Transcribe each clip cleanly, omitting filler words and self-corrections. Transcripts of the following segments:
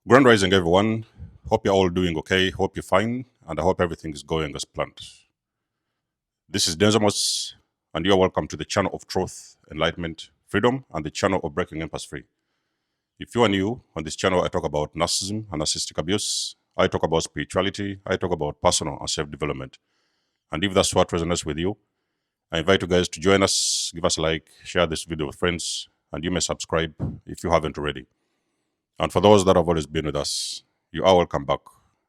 Grand Rising, everyone. Hope you're all doing okay. Hope you're fine, and I hope everything is going as planned. This is nikymus, and you are welcome to the channel of truth, enlightenment, freedom, and the channel of breaking empires free. If you are new on this channel, I talk about narcissism and narcissistic abuse. I talk about spirituality. I talk about personal and self-development. And if that's what resonates with you, I invite you guys to join us, give us a like, share this video with friends, and you may subscribe if you haven't already. And for those that have always been with us, you are welcome back.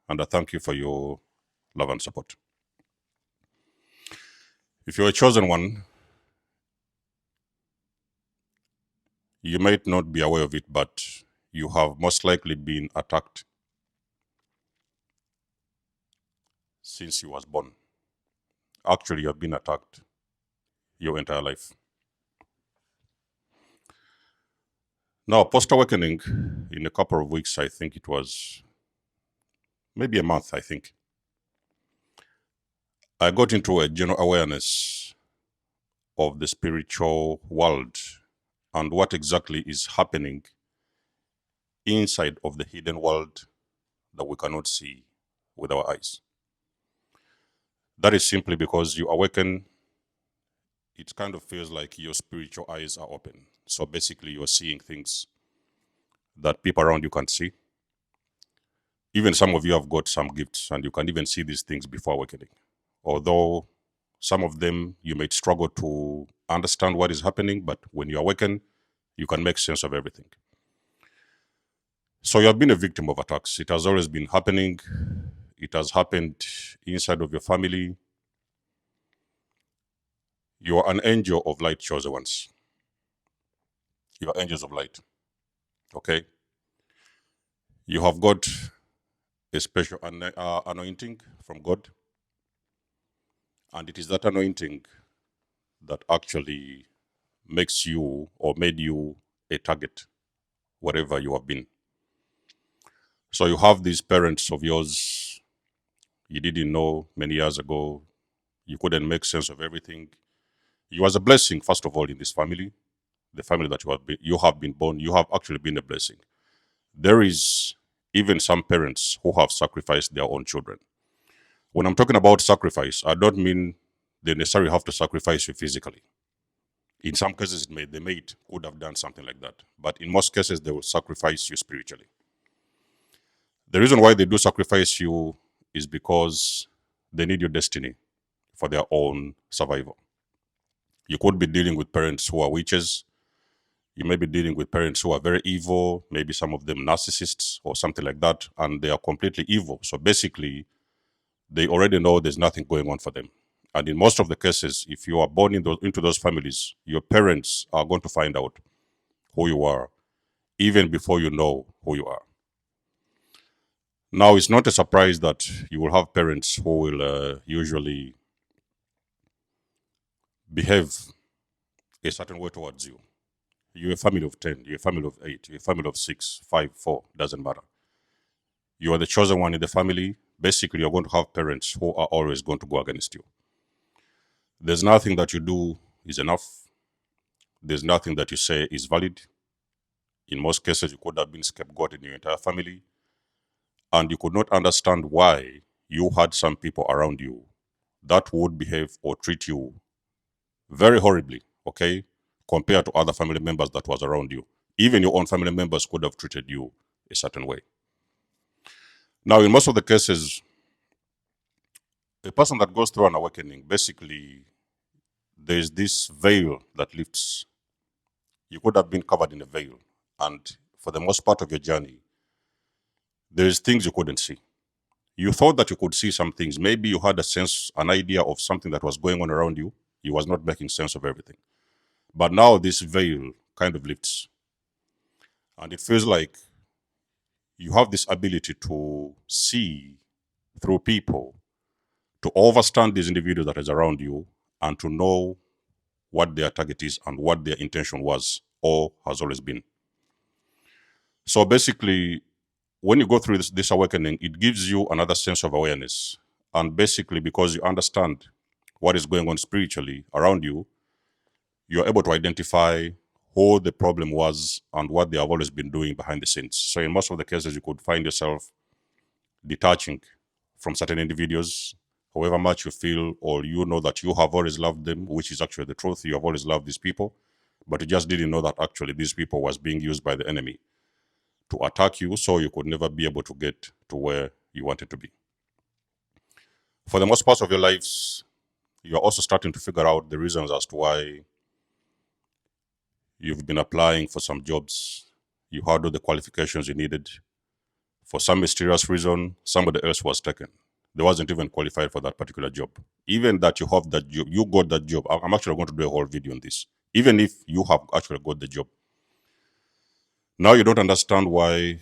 And I thank you for your love and support. If you're a chosen one, you might not be aware of it, but you have most likely been attacked since you was born. Actually, you have been attacked your entire life. Now, post-awakening, in a couple of weeks, I think it was maybe a month, I think, I got into a general awareness of the spiritual world and what exactly is happening inside of the hidden world that we cannot see with our eyes. That is simply because you awaken, it kind of feels like your spiritual eyes are open. So basically, you're seeing things that people around you can't see. Even some of you have got some gifts, and you can even see these things before awakening. Although some of them you might struggle to understand what is happening, but when you awaken, you can make sense of everything. So you have been a victim of attacks. It has always been happening. It has happened inside of your family. You are an angel of light, chosen ones. You are angels of light. Okay? You have got a special anointing from God. And it is that anointing that actually makes you or made you a target, wherever you have been. So you have these parents of yours you didn't know many years ago. You couldn't make sense of everything. You was a blessing, first of all, in this family. The family that you have been born, you have actually been a blessing. There is even some parents who have sacrificed their own children. When I'm talking about sacrifice, I don't mean they necessarily have to sacrifice you physically. In some cases, the mate could have done something like that. But in most cases, they will sacrifice you spiritually. The reason why they do sacrifice you is because they need your destiny for their own survival. You could be dealing with parents who are witches. You may be dealing with parents who are very evil, maybe some of them narcissists or something like that, and they are completely evil. So basically, they already know there's nothing going on for them. And in most of the cases, if you are born into those families, your parents are going to find out who you are, even before you know who you are. Now, it's not a surprise that you will have parents who will usually behave a certain way towards you. You're a family of 10, you're a family of 8, you're a family of 6, 5, 4, doesn't matter. You are the chosen one in the family. Basically, you're going to have parents who are always going to go against you. There's nothing that you do is enough. There's nothing that you say is valid. In most cases, you could have been scapegoat in your entire family. And you could not understand why you had some people around you that would behave or treat you very horribly, okay, compared to other family members that was around you. Even your own family members could have treated you a certain way. Now, in most of the cases, a person that goes through an awakening, basically, there's this veil that lifts. You could have been covered in a veil. And for the most part of your journey, there's things you couldn't see. You thought that you could see some things. Maybe you had a sense, an idea of something that was going on around you. You was not making sense of everything. But now this veil kind of lifts. And it feels like you have this ability to see through people, to understand these individuals that is around you, and to know what their target is and what their intention was or has always been. So basically, when you go through this awakening, it gives you another sense of awareness. And basically, because you understand what is going on spiritually around you, you're able to identify who the problem was and what they have always been doing behind the scenes. So in most of the cases, you could find yourself detaching from certain individuals, however much you feel or you know that you have always loved them, which is actually the truth. You have always loved these people, but you just didn't know that actually these people was being used by the enemy to attack you, so you could never be able to get to where you wanted to be. For the most part of your lives, you're also starting to figure out the reasons as to why you've been applying for some jobs. You had all the qualifications you needed. For some mysterious reason, somebody else was taken. They wasn't even qualified for that particular job. Even that you have that job, you got that job. I'm actually going to do a whole video on this. Even if you have actually got the job, now you don't understand why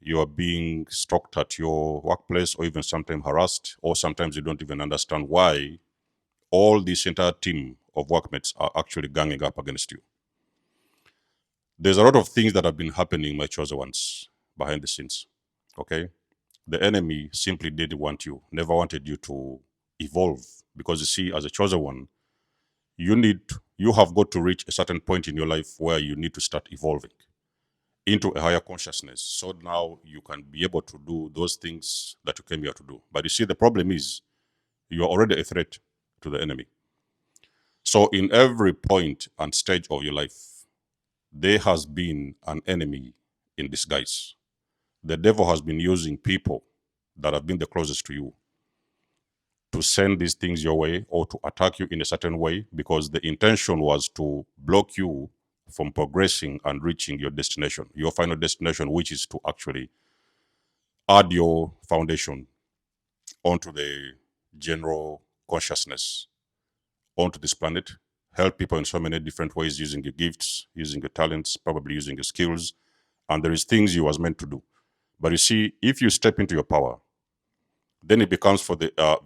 you are being stalked at your workplace or even sometimes harassed, or sometimes you don't even understand why all this entire team of workmates are actually ganging up against you. There's a lot of things that have been happening, my chosen ones, behind the scenes. Okay? The enemy simply didn't want you, never wanted you to evolve. Because you see, as a chosen one, you have got to reach a certain point in your life where you need to start evolving into a higher consciousness. So now you can be able to do those things that you came here to do. But you see, the problem is you are already a threat to the enemy. So in every point and stage of your life, there has been an enemy in disguise. The devil has been using people that have been the closest to you to send these things your way or to attack you in a certain way, because the intention was to block you from progressing and reaching your destination, your final destination, which is to actually add your foundation onto the general consciousness onto this planet, help people in so many different ways using your gifts, using your talents, probably using your skills. And there is things you was meant to do. But you see, if you step into your power, then it becomes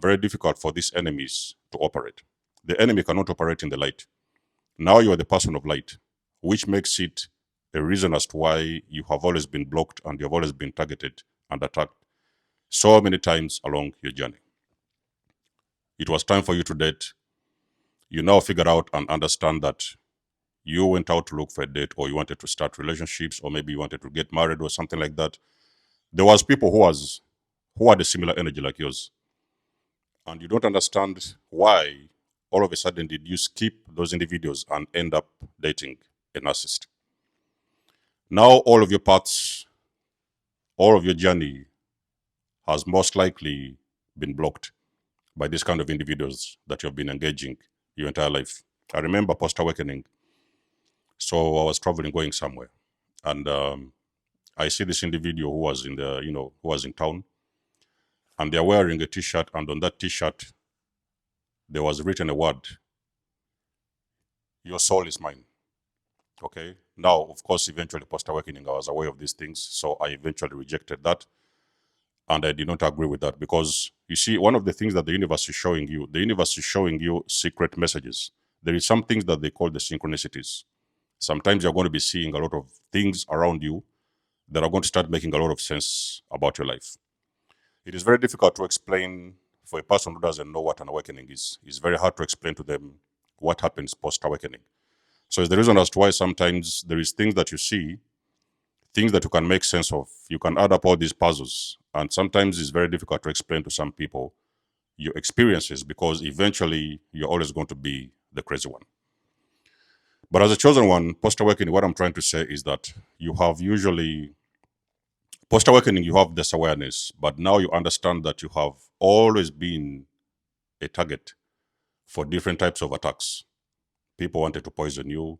very difficult for these enemies to operate. The enemy cannot operate in the light. Now you are the person of light, which makes it a reason as to why you have always been blocked and you have always been targeted and attacked so many times along your journey. It was time for you to date. You now figure out and understand that you went out to look for a date, or you wanted to start relationships, or maybe you wanted to get married or something like that. There was people who had a similar energy like yours. And you don't understand why all of a sudden did you skip those individuals and end up dating a narcissist. Now all of your paths, all of your journey has most likely been blocked by this kind of individuals that you've been engaging your entire life. I remember post-awakening. So I was traveling, going somewhere. And I see this individual who was who was in town. And they're wearing a t-shirt. And on that t-shirt, there was written a word: your soul is mine. Okay. Now, of course, eventually post-awakening, I was aware of these things. So I eventually rejected that. And I did not agree with that, because you see, one of the things that the universe is showing you secret messages. There is some things that they call the synchronicities. Sometimes you're going to be seeing a lot of things around you that are going to start making a lot of sense about your life. It is very difficult to explain for a person who doesn't know what an awakening is. It's very hard to explain to them what happens post-awakening. So it's the reason as to why sometimes there is things that you see, things that you can make sense of. You can add up all these puzzles. And sometimes it's very difficult to explain to some people your experiences, because eventually you're always going to be the crazy one. But as a chosen one, post-awakening, what I'm trying to say is that you have usually, post-awakening, you have this awareness, but now you understand that you have always been a target for different types of attacks. People wanted to poison you.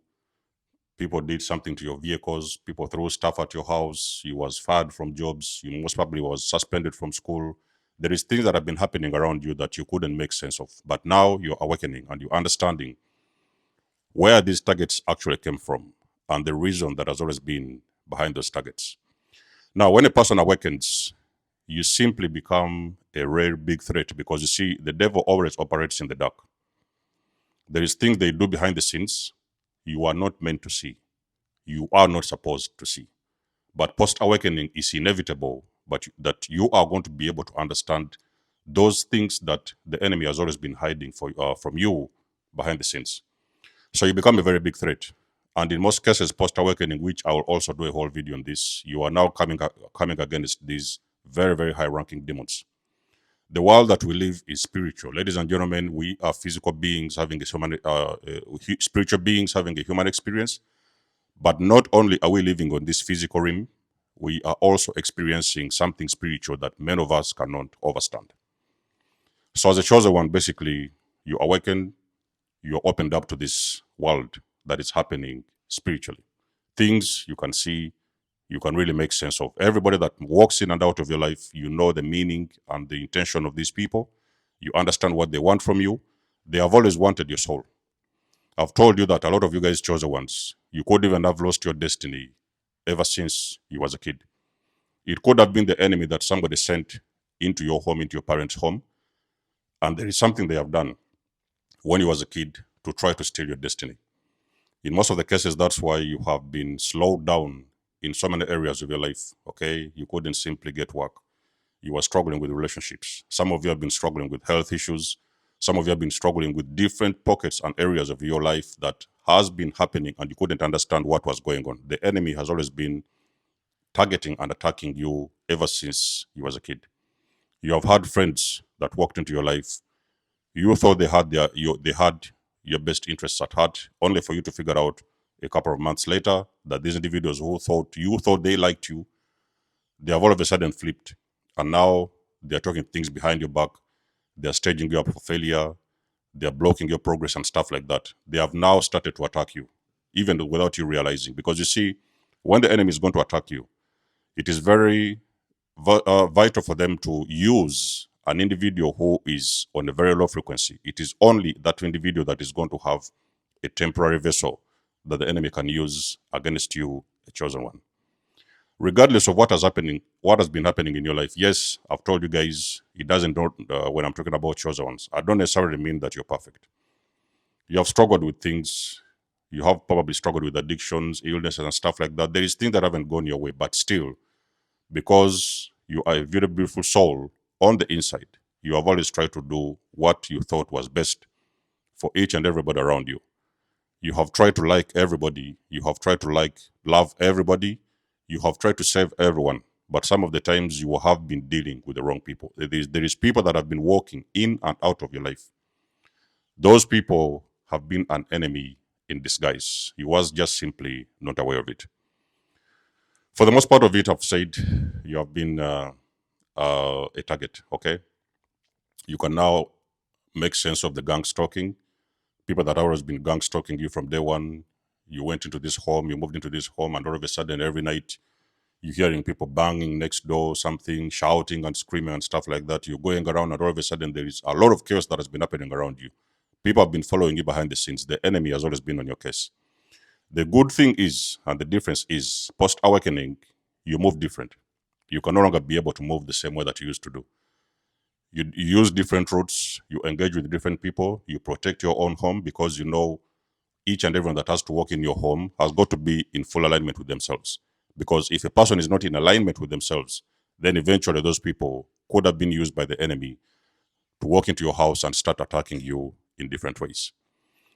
People did something to your vehicles. People threw stuff at your house. You was fired from jobs. You most probably was suspended from school. There is things that have been happening around you that you couldn't make sense of. But now you're awakening and you're understanding where these targets actually came from and the reason that has always been behind those targets. Now, when a person awakens, you simply become a rare big threat, because you see, the devil always operates in the dark. There is things they do behind the scenes you are not meant to see. You are not supposed to see. But post-awakening is inevitable, but that you are going to be able to understand those things that the enemy has always been hiding from you behind the scenes. So you become a very big threat. And in most cases, post-awakening, which I will also do a whole video on this, you are now coming against these very, very high-ranking demons. The world that we live is spiritual. Ladies and gentlemen, we are physical beings having a spiritual beings having a human experience. But not only are we living on this physical realm, we are also experiencing something spiritual that many of us cannot understand. So as a chosen one, basically, you awaken, you're opened up to this world that is happening spiritually. Things you can see, you can really make sense of. Everybody that walks in and out of your life, you know the meaning and the intention of these people. You understand what they want from you. They have always wanted your soul. I've told you that a lot of you guys chosen ones, you could even have lost your destiny ever since you was a kid. It could have been the enemy that somebody sent into your home, into your parents' home. And there is something they have done when you was a kid to try to steal your destiny. In most of the cases, that's why you have been slowed down in so many areas of your life, okay? You couldn't simply get work. You were struggling with relationships. Some of you have been struggling with health issues. Some of you have been struggling with different pockets and areas of your life that has been happening and you couldn't understand what was going on. The enemy has always been targeting and attacking you ever since you was a kid. You have had friends that walked into your life. You thought they had your best interests at heart, only for you to figure out a couple of months later that these individuals who thought they liked you, they have all of a sudden flipped. And now they're talking things behind your back. They're staging you up for failure. They're blocking your progress and stuff like that. They have now started to attack you, even without you realizing. Because you see, when the enemy is going to attack you, it is very vital for them to use an individual who is on a very low frequency. It is only that individual that is going to have a temporary vessel that the enemy can use against you, a chosen one. Regardless of what has been happening in your life. Yes, I've told you guys, it doesn't, when I'm talking about chosen ones, I don't necessarily mean that you're perfect. You have struggled with things. You have probably struggled with addictions, illnesses, and stuff like that. There is things that haven't gone your way, but still, because you are a very beautiful soul on the inside, you have always tried to do what you thought was best for each and everybody around you. You have tried to like everybody. You have tried to love everybody. You have tried to save everyone. But some of the times you have been dealing with the wrong people. There is people that have been walking in and out of your life. Those people have been an enemy in disguise. You was just simply not aware of it. For the most part of it, I've said you have been a target, okay? You can now make sense of the gang stalking. People that have always been gang stalking you from day one. You went into this home, you moved into this home, and all of a sudden, every night, you're hearing people banging next door, something, shouting and screaming and stuff like that. You're going around, and all of a sudden, there is a lot of chaos that has been happening around you. People have been following you behind the scenes. The enemy has always been on your case. The good thing is, and the difference is, post-awakening, you move different. You can no longer be able to move the same way that you used to do. You use different routes, you engage with different people, you protect your own home because you know each and everyone that has to work in your home has got to be in full alignment with themselves. Because if a person is not in alignment with themselves, then eventually those people could have been used by the enemy to walk into your house and start attacking you in different ways.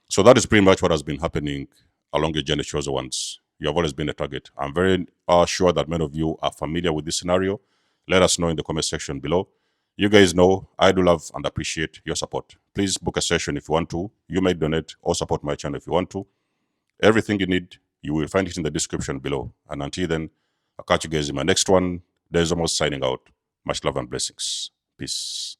So that is pretty much what has been happening along your journey, chosen ones. You have always been a target. I'm very sure that many of you are familiar with this scenario. Let us know in the comment section below. You guys know I do love and appreciate your support. Please book a session if you want to. You may donate or support my channel if you want to. Everything you need, you will find it in the description below. And until then, I'll catch you guys in my next one. There's almost signing out. Much love and blessings. Peace.